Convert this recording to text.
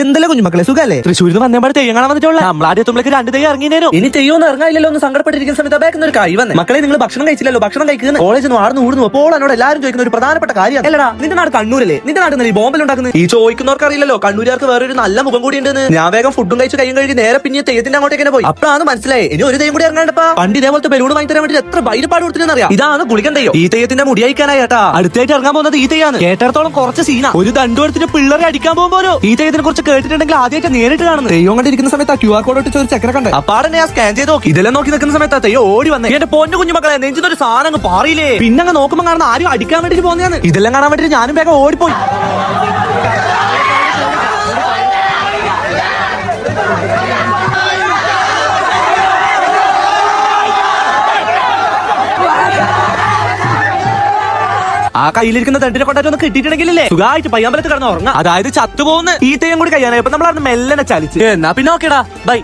എന്തെല്ലാം കുഞ്ഞുമക്കളെ സുഖല്ലേ? തൃശ്ശൂരിൽ വന്നേപാട് തെയ്യം കാണാൻ വന്നിട്ടുള്ള നമ്മളാദ്യത്തുമ്പോഴേക്ക് 2 തെയ്യം ഇറങ്ങിനേനോ. ഇനി തെയ്യൊന്നും ഇറങ്ങാനില്ലല്ലോ എന്ന് സങ്കടപ്പെട്ടിരിക്കുന്ന സമയത്ത് ബാക്ക് ഒരു കൈ വന്നേ. മക്കളെ നിങ്ങൾ ഭക്ഷണം കഴിച്ചില്ലല്ലോ, ഭക്ഷണം കഴിക്കുന്ന കോളേജിൽ നിന്ന് ആടുന്നു ഊടുന്നു. അപ്പോൾ എന്നോട് എല്ലാവരും ചോദിക്കുന്ന ഒരു പ്രധാനപ്പെട്ട കാര്യമാണ്. അല്ലടാ നിന്റെ നാട് കണ്ണൂരല്ലേ? നിന്റെ നാട്ടിൽ നിന്ന് ഈ ബോംബിൽ ഉണ്ടാക്കുന്നത്. ഈ ചോദിക്കുന്നവർക്ക് അറിയില്ലല്ലോ കണ്ണൂരുകാർക്ക് വേറൊരു നല്ല മുഖം കൂടി ഉണ്ടെന്ന്. ഞാൻ വേഗം ഫുഡും കഴിച്ച് കൈയും കഴുകി നേരെ പിന്നെ തെയ്യത്തിന്റെ അങ്ങോട്ടേക്ക് പോയി. അപ്പോഴാണ് മനസ്സിലായി ഇനി ഒരു തെയ്യം കൂടി ഇറങ്ങാണ്ടപ്പാ. പണ്ട് ഇതേപോലത്തെ ബലൂൺ വാങ്ങി തരാൻ വേണ്ടി എത്ര ബൈരപ്പാട് കൊടുത്തില്ലെന്നറിയാം. ഇതാണ് ഗുളികൻ തെയ്യം. ഈ തെയ്യത്തിന്റെ മുടി അയക്കാനായി ഏട്ടാ അടുത്തായിട്ട് ഇറങ്ങാൻ പോകുന്നത് ഈ തെയ്യാണ്. കേട്ടിടത്തോളം കുറച്ച് സീന. ഒരു ദണ്ടു എടുത്തിട്ട് പിള്ളേരെ അടിക്കാൻ പോകുമ്പോലോ ഈ തെയ്യത്തിനെ കുറിച്ച് കേട്ടിട്ടുണ്ടെങ്കിൽ ആദ്യമായിട്ട് നേരിട്ട് കാണുന്നത്. തെയ്യം കണ്ടിരിക്കുന്ന സമയത്ത് QR കോഡ് ഇട്ട് ഒരു ചക്കര കണ്ടേ. അപ്പാടെ ഞാൻ സ്കാൻ ചെയ്ത് നോക്കി. ഇതെല്ലാം നോക്കി നിൽക്കുന്ന സമയത്ത് തെയ്യം ഓടി വന്നേ. എന്റെ പൊന്നു കുഞ്ഞുമക്കളെ നെഞ്ചിന്നൊരു സാധനം അങ്ങ് പാറിയില്ലേ. പിന്നെ അങ്ങ് നോക്കുമ്പോൾ കാണുന്ന ആരും അടിക്കാൻ വേണ്ടിട്ട് പോകുന്നതാണ്. ഇതെല്ലാം കാണാൻ വേണ്ടിട്ട് ഞാനും വേഗം ഓടിപ്പോയി. ആ കയ്യിലിരിക്കുന്ന തണ്ടിനെ കൊണ്ടായിട്ടൊന്ന് കിട്ടിയിട്ടുണ്ടെങ്കിലേ സുഖമായിട്ട് പയ്യാമ്പലത്ത് കിടന്ന് ഉറങ്ങാം. അതായത് ചത്തുപോകുന്ന ഈ തെയ്യം കൂടി കഴിയാനായി അപ്പൊ നമ്മളറിഞ്ഞ് മെല്ലനെ ചലിച്ച്. എന്നാ പിന്നെ ഓക്കേടാ ബൈ.